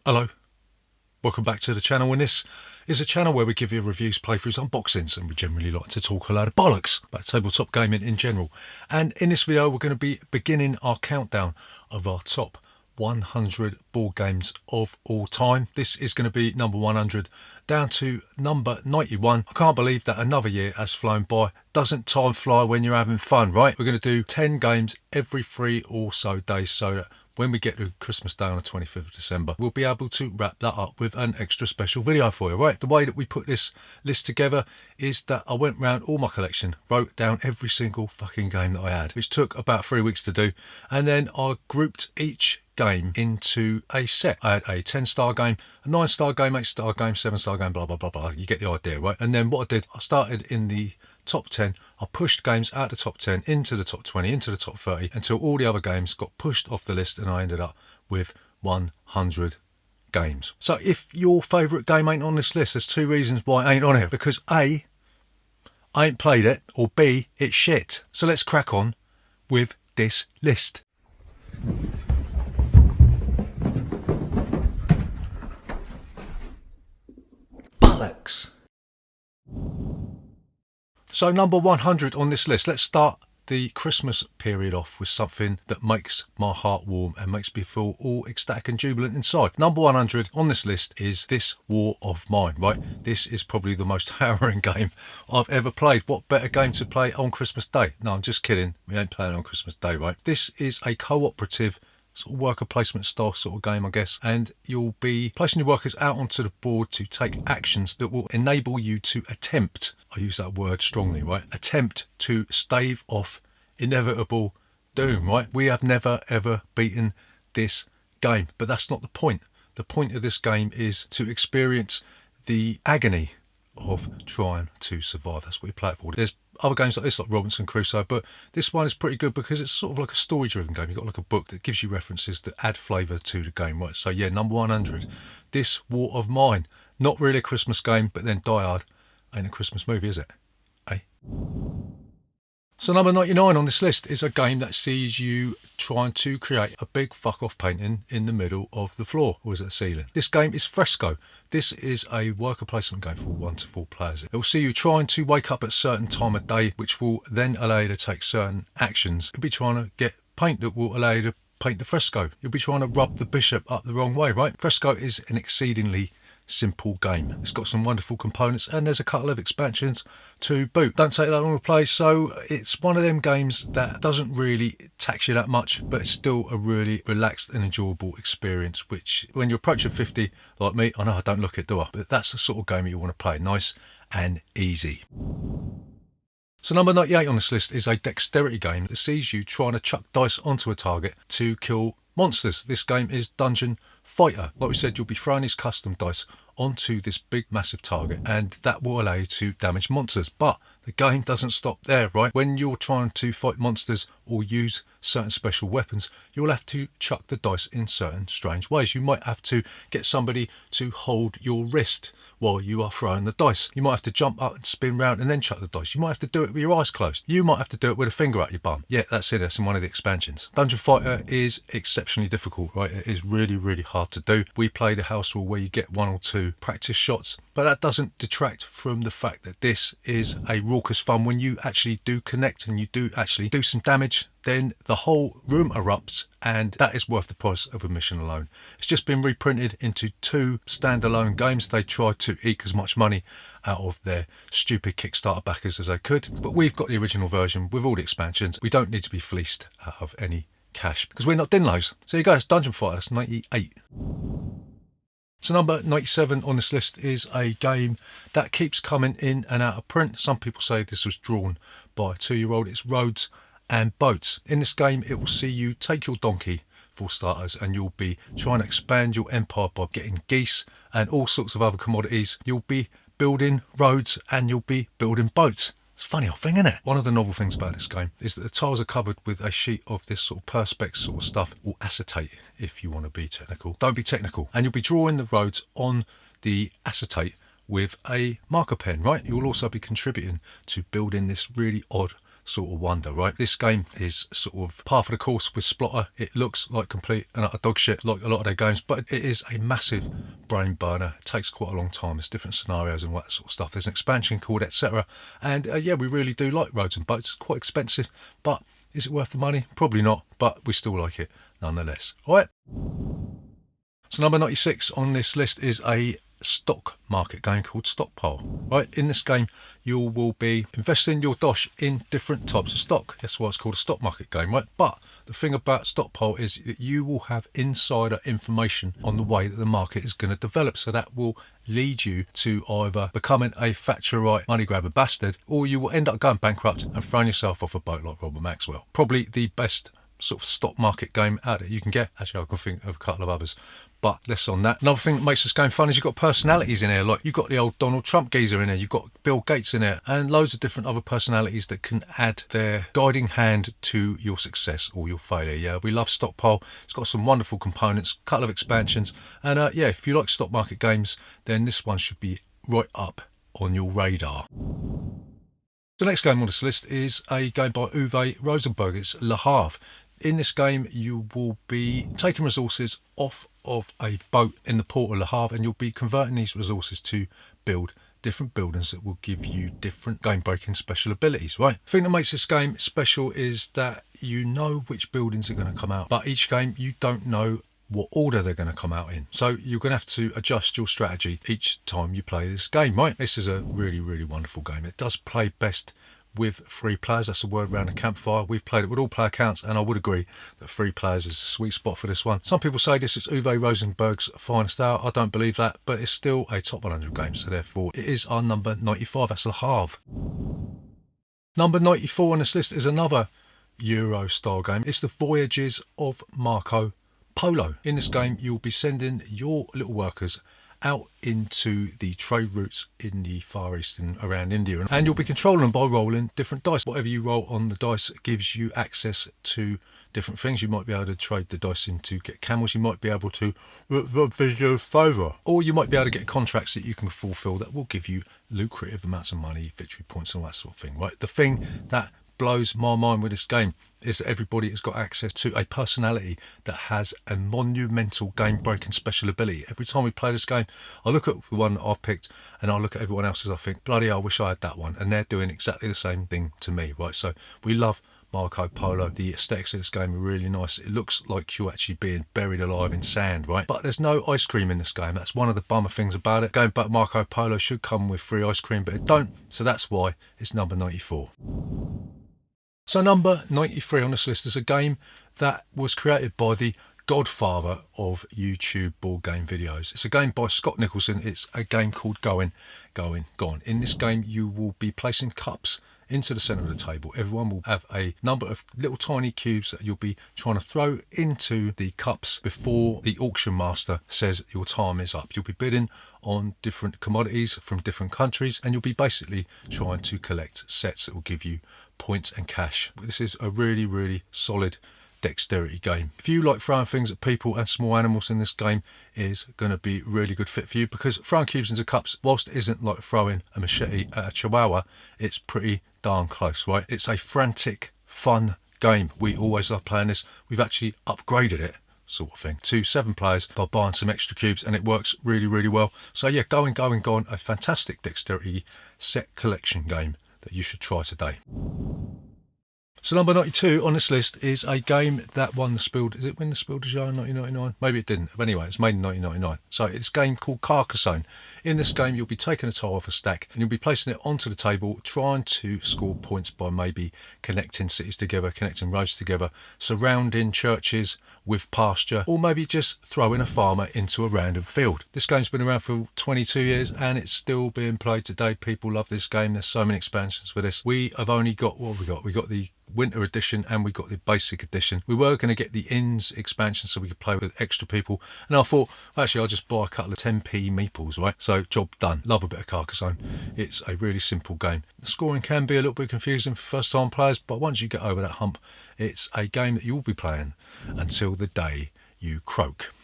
Hello, welcome back to the channel, and this is a channel where we give you reviews, playthroughs, unboxings, and we generally like to talk a load of bollocks about tabletop gaming in general. And in this video we're going to be beginning our countdown of our top 100 board games of all time. This is going to be number 100 down to number 91. I can't believe that another year has flown by. Doesn't time fly when you're having fun, right? We're going to do 10 games every 3 or so days, so that when we get to Christmas Day on the 25th of December, we'll be able to wrap that up with an extra special video for you, right? The way that we put this list together is that I went round all my collection, wrote down every single fucking game that I had, which took about 3 weeks to do, and then I grouped each game into a set. I had a 10-star game, a 9-star game, 8-star game, 7-star game, blah, blah, blah, blah. You get the idea, right? And then what I did, I started in the top 10. I pushed games out of the top 10 into the top 20, into the top 30, until all the other games got pushed off the list, and I ended up with 100 games. So if your favourite game ain't on this list, there's 2 reasons why it ain't on here. Because A, I ain't played it, or B, it's shit. So let's crack on with this list. Bollocks. So number 100 on this list, let's start the Christmas period off with something that makes my heart warm and makes me feel all ecstatic and jubilant inside. Number 100 on this list is This War of Mine, right? This is probably the most harrowing game I've ever played. What better game to play on Christmas Day? No, I'm just kidding. We ain't playing on Christmas Day, right? This is a cooperative sort of worker placement style sort of game, I guess, and you'll be placing your workers out onto the board to take actions that will enable you to attempt, I use that word strongly, right, attempt to stave off inevitable doom, right? We have never ever beaten this game, but that's not the point. The point of this game is to experience the agony of trying to survive. That's what you play it for. There's other games like this, like Robinson Crusoe, but this one is pretty good because it's sort of like a story-driven game. You've got like a book that gives you references that add flavour to the game, right? So yeah, number 100, This War of Mine. Not really a Christmas game, but then Die Hard ain't a Christmas movie, is it? Eh? So number 99 on this list is a game that sees you trying to create a big fuck-off painting in the middle of the floor, or is it the ceiling? This game is Fresco. This is a worker placement game for 1 to 4 players. It will see you trying to wake up at a certain time of day, which will then allow you to take certain actions. You'll be trying to get paint that will allow you to paint the fresco. You'll be trying to rub the bishop up the wrong way, right? Fresco is an exceedingly simple game. It's got some wonderful components, and there's a couple of expansions to boot. Don't take that long to play, so it's one of them games that doesn't really tax you that much, but it's still a really relaxed and enjoyable experience, which when you're approaching 50 like me, I know I don't look it, do I? But that's the sort of game you want to play, nice and easy. So number 98 on this list is a dexterity game that sees you trying to chuck dice onto a target to kill monsters. This game is Dungeon Fighter. Like we said, you'll be throwing these custom dice onto this big massive target, and that will allow you to damage monsters. But the game doesn't stop there, right? When you're trying to fight monsters or use certain special weapons, you'll have to chuck the dice in certain strange ways. You might have to get somebody to hold your wrist while you are throwing the dice. You might have to jump up and spin round and then chuck the dice. You might have to do it with your eyes closed. You might have to do it with a finger at your bum. Yeah, that's it. That's in one of the expansions. Dungeon Fighter is exceptionally difficult, right? It is really, really hard to do. We played a house rule where you get 1 or 2 practice shots, but that doesn't detract from the fact that this is a raucous fun. When you actually do connect and you do actually do some damage, then the whole room erupts, and that is worth the price of admission alone. It's just been reprinted into 2 standalone games. They tried to eke as much money out of their stupid Kickstarter backers as they could, but we've got the original version with all the expansions. We don't need to be fleeced out of any cash because we're not Dinlos. So there you go, it's Dungeon Fighter, that's 98. So number 97 on this list is a game that keeps coming in and out of print. Some people say this was drawn by a 2-year-old. It's Roads and Boats. In this game, it will see you take your donkey, for starters, and you'll be trying to expand your empire by getting geese and all sorts of other commodities. You'll be building roads and you'll be building boats. It's a funny old thing, isn't it? One of the novel things about this game is that the tiles are covered with a sheet of this sort of perspex sort of stuff, or acetate if you want to be technical. Don't be technical. And you'll be drawing the roads on the acetate with a marker pen, right? You'll also be contributing to building this really odd sort of wonder, right? This game is sort of par for the course with Splotter. It looks like complete and utter dog shit like a lot of their games, but it is a massive brain burner. It takes quite a long time. There's different scenarios and all that sort of stuff. There's an expansion called etc. And yeah, we really do like Roads and Boats. It's quite expensive, but is it worth the money? Probably not, but we still like it nonetheless. All right. So number 96 on this list is a stock market game called Stockpile. Right, in this game you will be investing your dosh in different types of stock. That's why it's called a stock market game, right? But the thing about Stockpile is that you will have insider information on the way that the market is going to develop, so that will lead you to either becoming a Thatcherite money grabber bastard, or you will end up going bankrupt and throwing yourself off a boat like Robert Maxwell. Probably the best sort of stock market game out there you can get. Actually, I can think of a couple of others, but less on that. Another thing that makes this game fun is you've got personalities in here. Like, you've got the old Donald Trump geezer in there, you've got Bill Gates in there, and loads of different other personalities that can add their guiding hand to your success or your failure. Yeah, we love Stockpile. It's got some wonderful components, a couple of expansions, and yeah, if you like stock market games, then this one should be right up on your radar. The next game on this list is a game by Uwe Rosenberg. It's Le Havre. In this game, you will be taking resources off of a boat in the port of Le Havre, and you'll be converting these resources to build different buildings that will give you different game-breaking special abilities, right? The thing that makes this game special is that you know which buildings are going to come out, but each game you don't know what order they're going to come out in. So you're going to have to adjust your strategy each time you play this game, right? This is a really, really wonderful game. It does play best with 3 players. That's the word around the campfire. We've played it with all player counts, and I would agree that 3 players is a sweet spot for this one. Some people say this is Uwe Rosenberg's finest hour. I don't believe that, but it's still a top 100 game, so therefore it is our number 95. That's Le Havre. Number 94 on this list is another Euro style game. It's the Voyages of Marco Polo. In this game, you'll be sending your little workers out into the trade routes in the Far East and around India, and you'll be controlling them by rolling different dice. Whatever you roll on the dice gives you access to different things. You might be able to trade the dice in to get camels, you might be able to visual favour, or you might be able to get contracts that you can fulfill that will give you lucrative amounts of money, victory points, and all that sort of thing, right? The thing that blows my mind with this game is that everybody has got access to a personality that has a monumental game-breaking special ability. Every time we play this game, I look at the one that I've picked and I look at everyone else's, I think, bloody hell, I wish I had that one. And they're doing exactly the same thing to me, right? So we love Marco Polo. The aesthetics of this game are really nice. It looks like you're actually being buried alive in sand, right? But there's no ice cream in this game. That's one of the bummer things about it. Going back, Marco Polo should come with free ice cream, but it don't. So that's why it's number 94. So number 93 on this list is a game that was created by the godfather of YouTube board game videos. It's a game by Scott Nicholson. It's a game called Going, Gone. In this game, you will be placing cups into the centre of the table. Everyone will have a number of little tiny cubes that you'll be trying to throw into the cups before the auction master says your time is up. You'll be bidding on different commodities from different countries, and you'll be basically trying to collect sets that will give you points and cash. This is a really, really solid dexterity game. If you like throwing things at people and small animals, in this game is going to be really good fit for you, because throwing cubes into cups, whilst it isn't like throwing a machete at a chihuahua, it's pretty darn close, right? It's a frantic, fun game. We always love playing this. We've actually upgraded it, sort of thing, to 7 players by buying some extra cubes, and it works really, really well. So yeah, Going, Gone, a fantastic dexterity set collection game that you should try today. So number 92 on this list is a game that won the Spiel. Did it win the Spiel des Jahres in 1999? Maybe it didn't. But anyway, it's made in 1999. So it's a game called Carcassonne. In this game, you'll be taking a tile off a stack and you'll be placing it onto the table, trying to score points by maybe connecting cities together, connecting roads together, surrounding churches with pasture, or maybe just throwing a farmer into a random field. This game's been around for 22 years and it's still being played today. People love this game. There's so many expansions for this. We have only got, what have we got? We got the winter edition and we got the basic edition. We were going to get the inns expansion so we could play with extra people, and I thought, actually, I'll just buy a couple of 10p meeples, right? So job done. Love a bit of Carcassonne. It's a really simple game. The scoring can be a little bit confusing for first time players, but once you get over that hump, it's a game that you will be playing until the day you croak.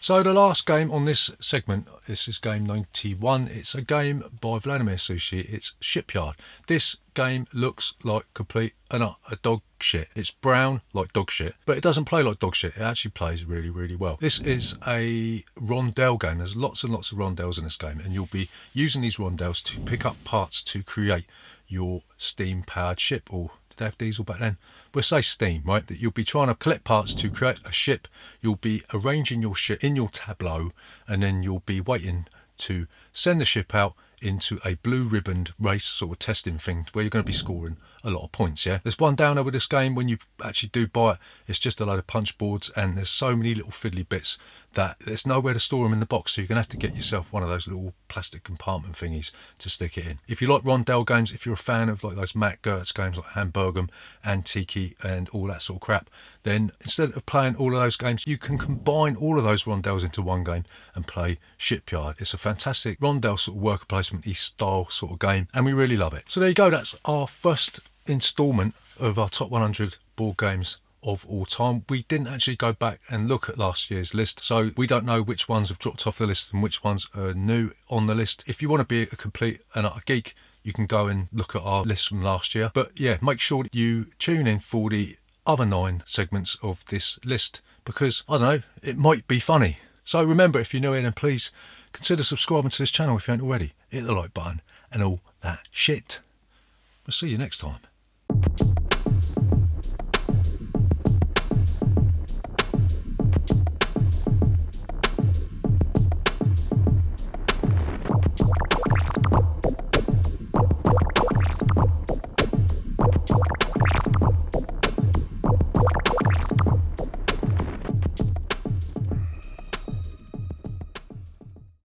So the last game on this segment, this is game 91. It's a game by Vladimir Sushi. It's Shipyard. This game looks like complete and utter dog shit. It's brown like dog shit, but it doesn't play like dog shit. It actually plays really, really well. This is a rondelle game. There's lots and lots of rondelles in this game, and you'll be using these rondelles to pick up parts to create your steam-powered ship. Or did they have diesel back then? We'll say steam, right? That you'll be trying to collect parts to create a ship. You'll be arranging your ship in your tableau, and then you'll be waiting to send the ship out into a blue ribboned race sort of testing thing where you're going to be scoring a lot of points. Yeah, there's one downer with this game. When you actually do buy it, it's just a load of punch boards, and there's so many little fiddly bits that there's nowhere to store them in the box, so you're going to have to get yourself one of those little plastic compartment thingies to stick it in. If you like rondelle games, if you're a fan of like those Matt Gertz games like Hamburgum, Antiki and all that sort of crap, then instead of playing all of those games, you can combine all of those rondelles into one game and play Shipyard. It's a fantastic rondelle sort of worker placement-y style sort of game, and we really love it. So there you go, that's our first instalment of our top 100 board games of all time. We didn't actually go back and look at last year's list, so we don't know which ones have dropped off the list and which ones are new on the list. If you want to be a complete and utter geek, you can go and look at our list from last year. But yeah, make sure that you tune in for the other 9 segments of this list, because I don't know, it might be funny. So remember, if you're new here, then please consider subscribing to this channel if you ain't already. Hit the like button and all that shit. We'll see you next time.